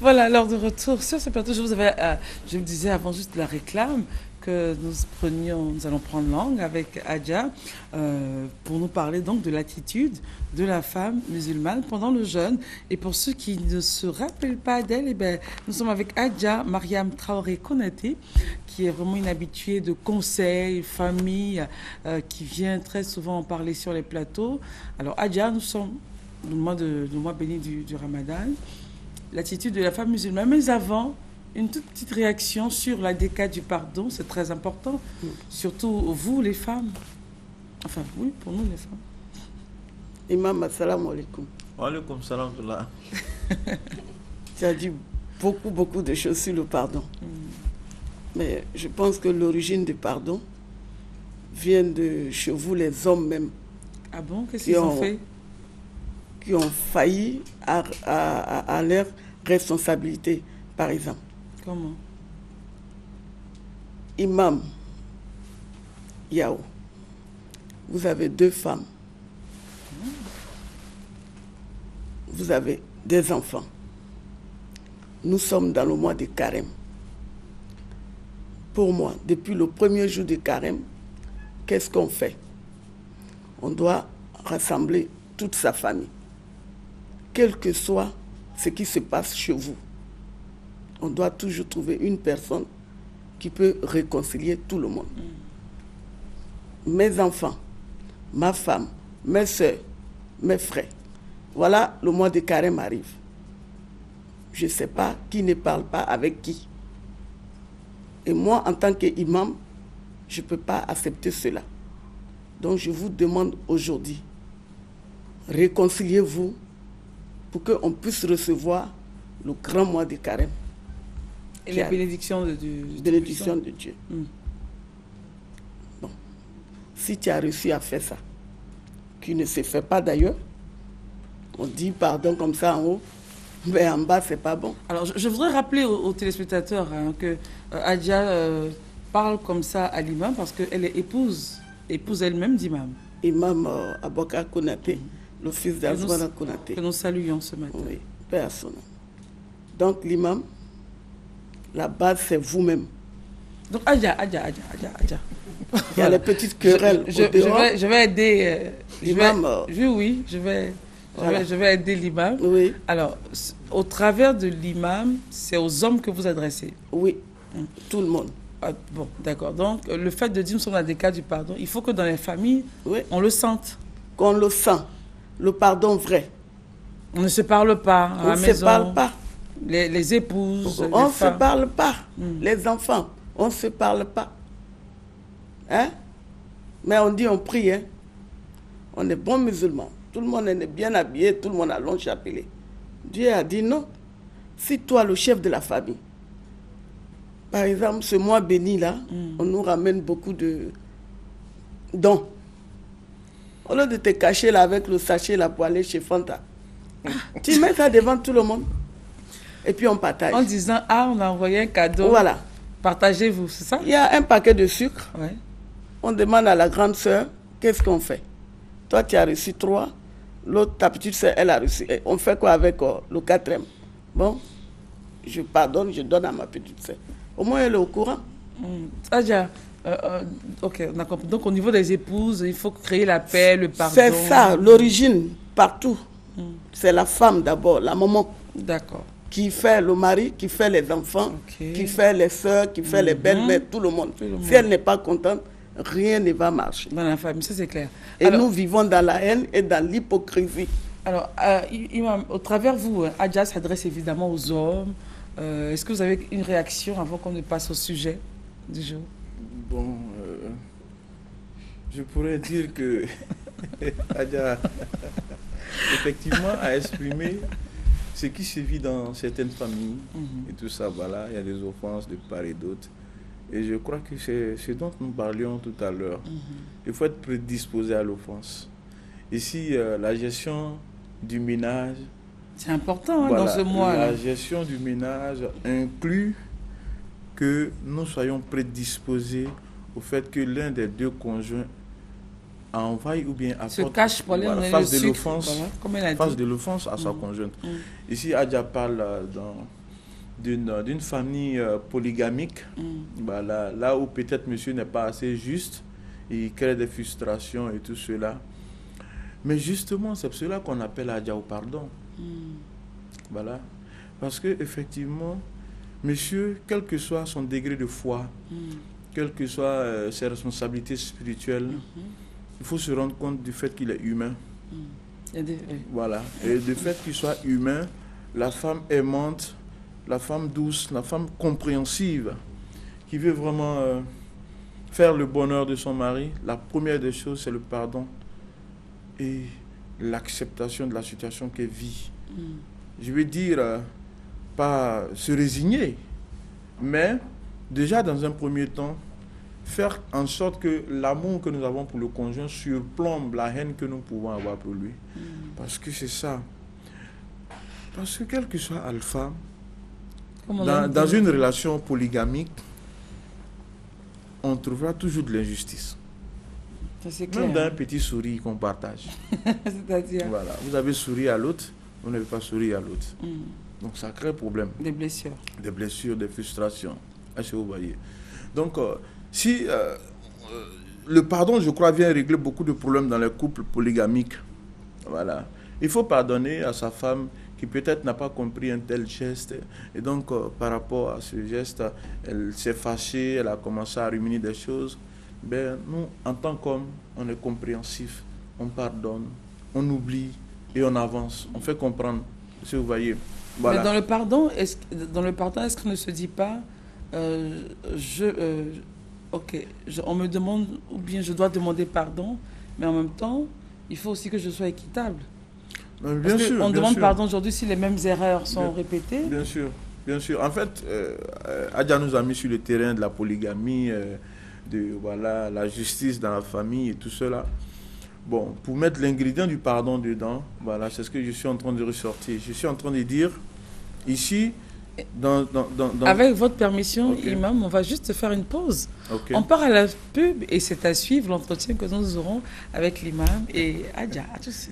Voilà, alors de retour sur ce plateau, je me disais avant juste la réclame que nous allons prendre langue avec Adja pour nous parler donc de l'attitude de la femme musulmane pendant le jeûne. Et pour ceux qui ne se rappellent pas d'elle, eh ben, nous sommes avec Adja Mariam Traoré Konaté, qui est vraiment une habituée de conseils, famille, qui vient très souvent en parler sur les plateaux. Alors Adja, nous sommes le mois béni du Ramadan. L'attitude de la femme musulmane. Mais avant, une toute petite réaction sur la décade du pardon, c'est très important. Surtout vous, les femmes. Enfin, oui, pour nous, les femmes. Imam, assalamu alaikum. Wa alaikum salam. Tu as dit beaucoup de choses sur le pardon. Mais je pense que l'origine du pardon vient de chez vous, les hommes même. Ah bon? Qu'est-ce qu'ils ont fait? Qui ont failli à leur responsabilité, par exemple. Comment? Imam Yao, vous avez 2 femmes. Vous avez des enfants. Nous sommes dans le mois de Carême. Pour moi, depuis le premier jour de Carême, qu'est-ce qu'on fait? On doit rassembler toute sa famille. Quel que soit ce qui se passe chez vous, on doit toujours trouver une personne qui peut réconcilier tout le monde. Mes enfants, ma femme, mes soeurs, mes frères. Voilà, le mois de Carême arrive. Je ne sais pas qui ne parle pas avec qui. Et moi, en tant qu'imam, je ne peux pas accepter cela. Donc je vous demande aujourd'hui, réconciliez-vous pour qu'on puisse recevoir le grand mois de Carême. Et la bénédiction de Dieu. Bon. Si tu as réussi à faire ça, qui ne se fait pas d'ailleurs, on dit pardon comme ça en haut, mais en bas, c'est pas bon. Alors, je voudrais rappeler aux téléspectateurs que Adja parle comme ça à l'imam parce qu'elle est épouse elle-même d'imam. Imam Abouakar Konaté, le fils d'Azwana Konaté. Que nous saluons ce matin. Oui, Père à son nom. Donc l'imam, la base c'est vous-même. Donc Adja. Il y a les petites querelles. Je vais aider l'imam. Je vais aider l'imam. Oui. Alors, au travers de l'imam, c'est aux hommes que vous adressez. Oui, tout le monde. Ah, bon, d'accord. Donc, le fait de dire nous sommes dans des cas du pardon, il faut que dans les familles, on le sente. Qu'on le sent. Le pardon vrai. On ne se parle pas à la maison. On ne se parle pas. Les épouses, on ne se parle pas. Les enfants, on ne se parle pas. Hein? Mais on dit on prie. Hein? On est bons musulmans. Tout le monde est bien habillé, tout le monde a long chapelet. Dieu a dit non. Si toi, le chef de la famille, par exemple, ce mois béni là, on nous ramène beaucoup de dons. Au lieu de te cacher là avec le sachet là pour aller chez Fanta, tu mets ça devant tout le monde. Et puis on partage. En disant, on a envoyé un cadeau. Voilà. Partagez-vous, c'est ça? Il y a un paquet de sucre. Ouais. On demande à la grande sœur, qu'est-ce qu'on fait? Toi, tu as reçu 3. L'autre, ta petite sœur, elle a reçu. Et on fait quoi avec le 4e? Bon, je pardonne, je donne à ma petite sœur. Au moins, elle est au courant. Adja, ok, on a compris. Donc, au niveau des épouses, il faut créer la paix, le pardon. C'est ça, l'origine, partout. C'est la femme d'abord, la maman. D'accord. Qui fait le mari, qui fait les enfants, qui fait les sœurs, qui fait les belles-mères, tout le monde. Si elle n'est pas contente, rien ne va marcher. Dans la famille, ça c'est clair. Et alors, nous vivons dans la haine et dans l'hypocrisie. Alors, Imam, au travers vous, Adja s'adresse évidemment aux hommes. Est-ce que vous avez une réaction avant qu'on ne passe au sujet du jour? Bon, je pourrais dire que Adja, effectivement, a exprimé ce qui se vit dans certaines familles et tout ça. Voilà, il y a des offenses de part et d'autre. Et je crois que c'est ce dont nous parlions tout à l'heure. Il faut être prédisposé à l'offense. Ici, la gestion du ménage... C'est important dans ce mois. La gestion du ménage inclut que nous soyons prédisposés au fait que l'un des 2 conjoints envahit ou bien apporte, se cache pour aller face de l'offense à sa conjointe. Ici, Adja parle d'une famille polygamique, là où peut-être monsieur n'est pas assez juste, il crée des frustrations et tout cela. Mais justement, c'est cela qu'on appelle Adja au pardon. Voilà. Parce que effectivement, monsieur, quel que soit son degré de foi, quelles que soient ses responsabilités spirituelles, il faut se rendre compte du fait qu'il est humain. Voilà. Et du fait qu'il soit humain, la femme aimante, la femme douce, la femme compréhensive, qui veut vraiment faire le bonheur de son mari, la première des choses, c'est le pardon et l'acceptation de la situation qu'elle vit. Je veux dire, pas se résigner, mais déjà dans un premier temps, faire en sorte que l'amour que nous avons pour le conjoint surplombe la haine que nous pouvons avoir pour lui. Parce que c'est ça. Parce que quel que soit alpha, dans une relation polygamique, on trouvera toujours de l'injustice. Même dans un petit sourire qu'on partage. C'est-à-dire, voilà. Vous avez souri à l'autre, vous n'avez pas souri à l'autre. Donc ça crée problème. Des blessures. Des blessures, des frustrations. Est-ce que vous voyez? Donc, si le pardon, je crois, vient régler beaucoup de problèmes dans les couples polygamiques. Voilà. Il faut pardonner à sa femme qui peut-être n'a pas compris un tel geste. Et donc, par rapport à ce geste, elle s'est fâchée, elle a commencé à ruminer des choses. Ben, nous, en tant qu'hommes, on est compréhensif, on pardonne, on oublie et on avance. On fait comprendre, si vous voyez. Voilà. Mais dans le pardon, est-ce qu'on ne se dit pas, on me demande, ou bien je dois demander pardon, mais en même temps, il faut aussi que je sois équitable. Bien sûr. On demande pardon aujourd'hui si les mêmes erreurs sont répétées. Bien sûr, bien sûr. En fait, Adja nous a mis sur le terrain de la polygamie, de la justice dans la famille et tout cela. Bon, pour mettre l'ingrédient du pardon dedans, voilà, c'est ce que je suis en train de ressortir. Je suis en train de dire, ici, avec votre permission, Imam, on va juste faire une pause. On part à la pub et c'est à suivre l'entretien que nous aurons avec l'imam et Adja. À tout de suite.